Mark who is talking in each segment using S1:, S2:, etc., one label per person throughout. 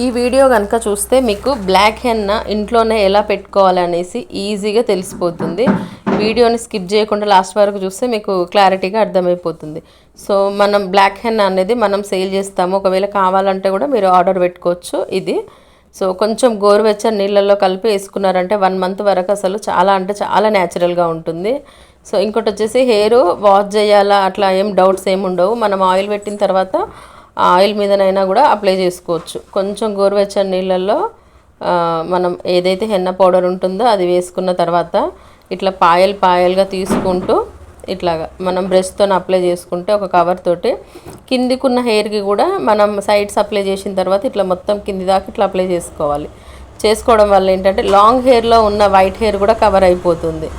S1: ఈ వీడియో కనుక చూస్తే మీకు బ్లాక్ హెన్న ఇంట్లోనే ఎలా పెట్టుకోవాలి అనేసి ఈజీగా తెలిసిపోతుంది. వీడియోని స్కిప్ చేయకుండా లాస్ట్ వరకు చూస్తే మీకు క్లారిటీగా అర్థమైపోతుంది. సో మనం బ్లాక్ హెన్న అనేది మనం సేల్ చేస్తాము. ఒకవేళ కావాలంటే కూడా మీరు ఆర్డర్ పెట్టుకోవచ్చు. ఇది సో కొంచెం గోరువెచ్చని నీళ్ళల్లో కలిపి వేసుకున్నారంటే 1 మంత్ వరకు అసలు చాలా అంటే చాలా న్యాచురల్గా ఉంటుంది. సో ఇంకోటి వచ్చేసి హెయిర్ వాష్ చేయాలా అట్లా ఏం డౌట్స్ ఏమి ఉండవు. మనం ఆయిల్ పెట్టిన తర్వాత ఆయిల్ మీదనైనా కూడా అప్లై చేసుకోవచ్చు. కొంచెం గోరువెచ్చని నీళ్ళల్లో మనం ఏదైతే హెన్న పౌడర్ ఉంటుందో అది వేసుకున్న తర్వాత ఇట్లా పాయలుగా తీసుకుంటూ ఇట్లాగా మనం బ్రష్తో అప్లై చేసుకుంటే ఒక కవర్ తోటి కిందికున్న హెయిర్కి కూడా మనం సైడ్స్ అప్లై చేసిన తర్వాత ఇట్లా మొత్తం కింది దాకా ఇట్లా అప్లై చేసుకోవడం వల్ల ఏంటంటే లాంగ్ హెయిర్లో ఉన్న వైట్ హెయిర్ కూడా కవర్ అయిపోతుంది.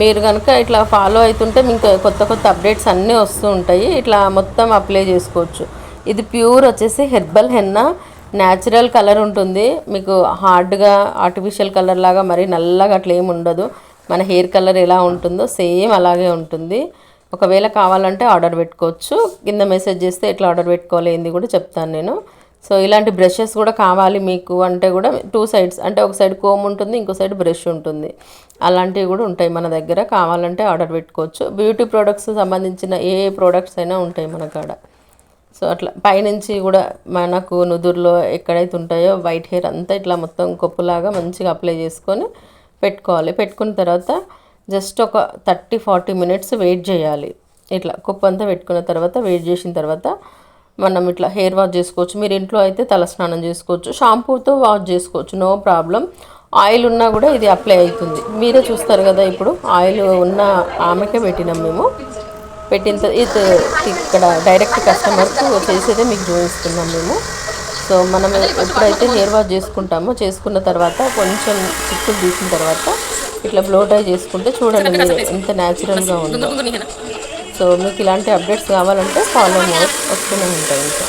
S1: మీరు కనుక ఇట్లా ఫాలో అవుతుంటే మీకు కొత్త అప్డేట్స్ అన్నీ వస్తూ ఉంటాయి. ఇట్లా మొత్తం అప్లై చేసుకోవచ్చు. ఇది ప్యూర్ వచ్చేసి హెర్బల్ హెన్నా, న్యాచురల్ కలర్ ఉంటుంది. మీకు హార్డ్గా ఆర్టిఫిషియల్ కలర్ లాగా మరీ నల్లగా అట్లా ఏమి ఉండదు. మన హెయిర్ కలర్ ఎలా ఉంటుందో సేమ్ అలాగే ఉంటుంది. ఒకవేళ కావాలంటే ఆర్డర్ పెట్టుకోవచ్చు. కింద మెసేజ్ చేస్తే ఎట్లా ఆర్డర్ పెట్టుకోవాలి ఏంది కూడా చెప్తాను నేను. సో ఇలాంటి బ్రషెస్ కూడా కావాలి మీకు అంటే కూడా 2 సైడ్స్ అంటే ఒక సైడ్ కోమ్ ఉంటుంది, ఇంకో సైడ్ బ్రష్ ఉంటుంది. అలాంటివి కూడా ఉంటాయి మన దగ్గర. కావాలంటే ఆర్డర్ పెట్టుకోవచ్చు. బ్యూటీ ప్రోడక్ట్స్ సంబంధించిన ఏ ప్రోడక్ట్స్ అయినా ఉంటాయి మన కాడ. సో అట్లా పైనుంచి కూడా మనకు నుదురులో ఎక్కడైతే ఉంటాయో వైట్ హెయిర్ అంతా ఇట్లా మొత్తం కొప్పులాగా మంచిగా అప్లై చేసుకొని పెట్టుకోవాలి. పెట్టుకున్న తర్వాత జస్ట్ ఒక 30-40 మినిట్స్ వెయిట్ చేయాలి. ఇట్లా కొప్పు అంతా పెట్టుకున్న తర్వాత వెయిట్ చేసిన తర్వాత మనం ఇట్లా హెయిర్ వాష్ చేసుకోవచ్చు. మీరు ఇంట్లో అయితే తలస్నానం చేసుకోవచ్చు, షాంపూతో వాష్ చేసుకోవచ్చు, నో ప్రాబ్లం. ఆయిల్ ఉన్నా కూడా ఇది అప్లై అవుతుంది. మీరే చూస్తారు కదా, ఇప్పుడు ఆయిల్ ఉన్న ఆమెకే పెట్టినాం మేము. పెట్టిన ఇది ఇక్కడ డైరెక్ట్ కస్టమర్కు చేసేదే మీకు చూపిస్తున్నాం మేము. సో మనం ఎప్పుడైతే హెయిర్ వాష్ చేసుకున్న తర్వాత కొంచెం చిక్కులు తీసిన తర్వాత ఇట్లా బ్లో డ్రై చేసుకుంటే చూడండి మీరు ఎంత న్యాచురల్గా ఉందో. సో మీకు ఇలాంటి అప్డేట్స్ కావాలంటే ఫాలో వస్తూనే ఉంటాయి ఇంకా.